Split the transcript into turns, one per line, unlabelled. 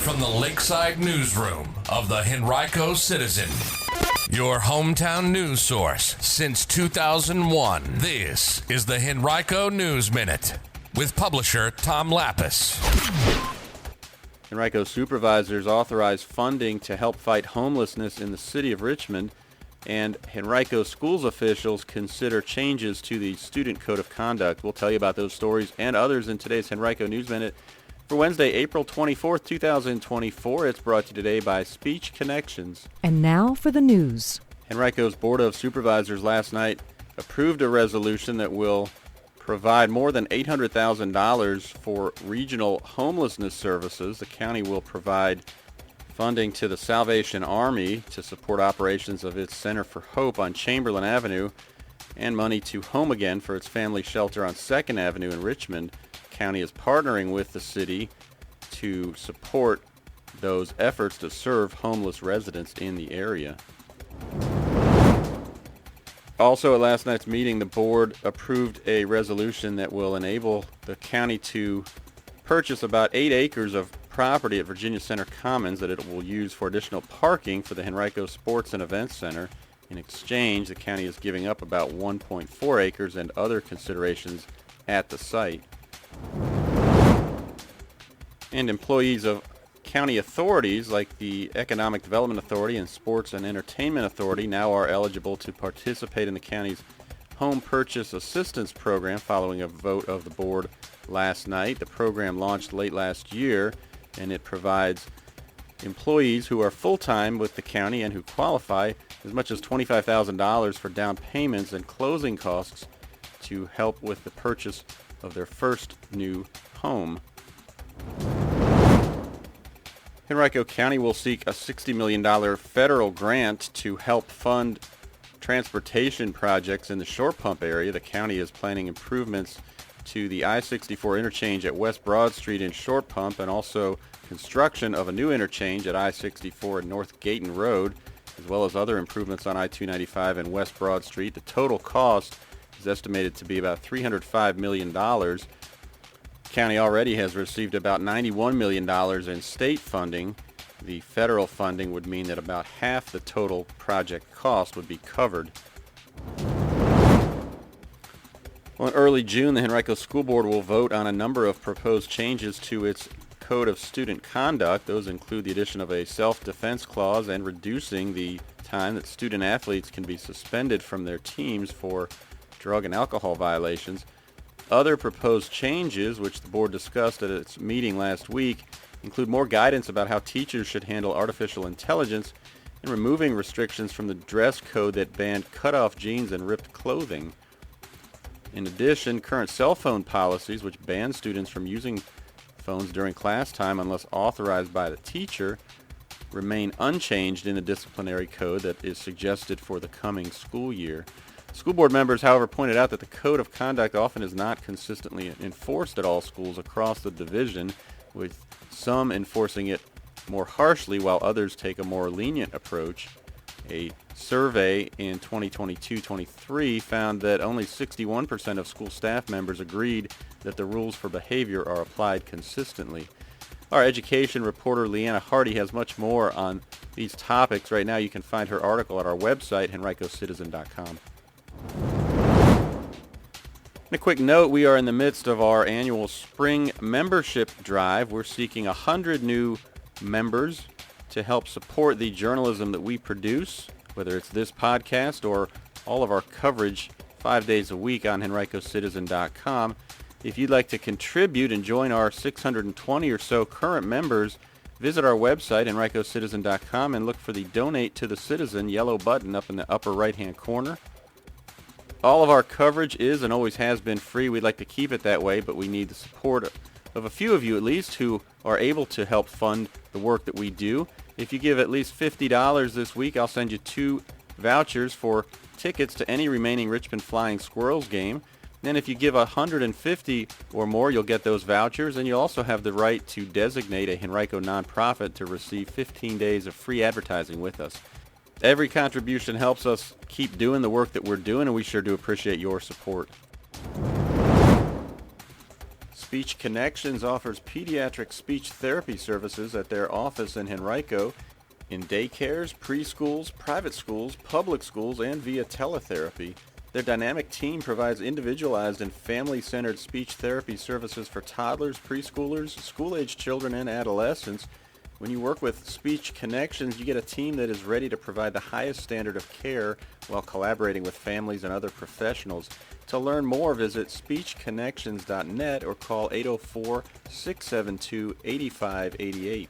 from the Lakeside Newsroom of the Henrico Citizen, your hometown news source since 2001. This is the Henrico News Minute with publisher Tom Lapis.
Henrico supervisors authorized funding to help fight homelessness in the city of Richmond, and Henrico schools officials consider changes to the student code of conduct. We'll tell you about those stories and others in today's Henrico News Minute for Wednesday, April 24th, 2024. It's brought to you today by Speech Connections.
And now for the news.
Henrico's Board of Supervisors last night approved a resolution that will provide more than $800,000 for regional homelessness services. The county will provide funding to the Salvation Army to support operations of its Center for Hope on Chamberlain Avenue and money to Home Again for its family shelter on 2nd Avenue in Richmond. The county is partnering with the city to support those efforts to serve homeless residents in the area. Also, at last night's meeting, the board approved a resolution that will enable the county to purchase about 8 acres of property at Virginia Center Commons that it will use for additional parking for the Henrico Sports and Events Center. In exchange, the county is giving up about 1.4 acres and other considerations at the site. And employees of county authorities like the Economic Development Authority and Sports and Entertainment Authority now are eligible to participate in the county's Home Purchase Assistance Program following a vote of the board last night. The program launched late last year, and it provides employees who are full-time with the county and who qualify as much as $25,000 for down payments and closing costs to help with the purchase of their first new home. Henrico County will seek a $60 million federal grant to help fund transportation projects in the Shore Pump area. The county is planning improvements to the I-64 interchange at West Broad Street in Shore Pump and also construction of a new interchange at I-64 and North Gayton Road, as well as other improvements on I-295 and West Broad Street. The total cost is estimated to be about $305 million. County already has received about $91 million in state funding. The federal funding would mean that about half the total project cost would be covered. Well, in early June, the Henrico School Board will vote on a number of proposed changes to its Code of Student Conduct. Those include the addition of a self-defense clause and reducing the time that student athletes can be suspended from their teams for drug and alcohol violations. Other proposed changes, which the board discussed at its meeting last week, include more guidance about how teachers should handle artificial intelligence and removing restrictions from the dress code that banned cutoff jeans and ripped clothing. In addition, current cell phone policies, which ban students from using phones during class time unless authorized by the teacher, remain unchanged in the disciplinary code that is suggested for the coming school year. School board members, however, pointed out that the code of conduct often is not consistently enforced at all schools across the division, with some enforcing it more harshly while others take a more lenient approach. A survey in 2022-23 found that only 61% of school staff members agreed that the rules for behavior are applied consistently. Our education reporter Leanna Hardy has much more on these topics. Right now you can find her article at our website, henricocitizen.com. And a quick note, we are in the midst of our annual spring membership drive. We're seeking 100 new members to help support the journalism that we produce, whether it's this podcast or all of our coverage 5 days a week on henricocitizen.com. If you'd like to contribute and join our 620 or so current members, visit our website, henricocitizen.com, and look for the Donate to the Citizen yellow button up in the upper right-hand corner. All of our coverage is and always has been free. We'd like to keep it that way, but we need the support of a few of you at least who are able to help fund the work that we do. If you give at least $50 this week, I'll send you 2 vouchers for tickets to any remaining Richmond Flying Squirrels game. Then if you give $150 or more, you'll get those vouchers, and you'll also have the right to designate a Henrico nonprofit to receive 15 days of free advertising with us. Every contribution helps us keep doing the work that we're doing, and we sure do appreciate your support. Speech Connections offers pediatric speech therapy services at their office in Henrico, in daycares, preschools, private schools, public schools, and via teletherapy. Their dynamic team provides individualized and family-centered speech therapy services for toddlers, preschoolers, school-aged children, and adolescents. When you work with Speech Connections, you get a team that is ready to provide the highest standard of care while collaborating with families and other professionals. To learn more, visit speechconnections.net or call 804-672-8588.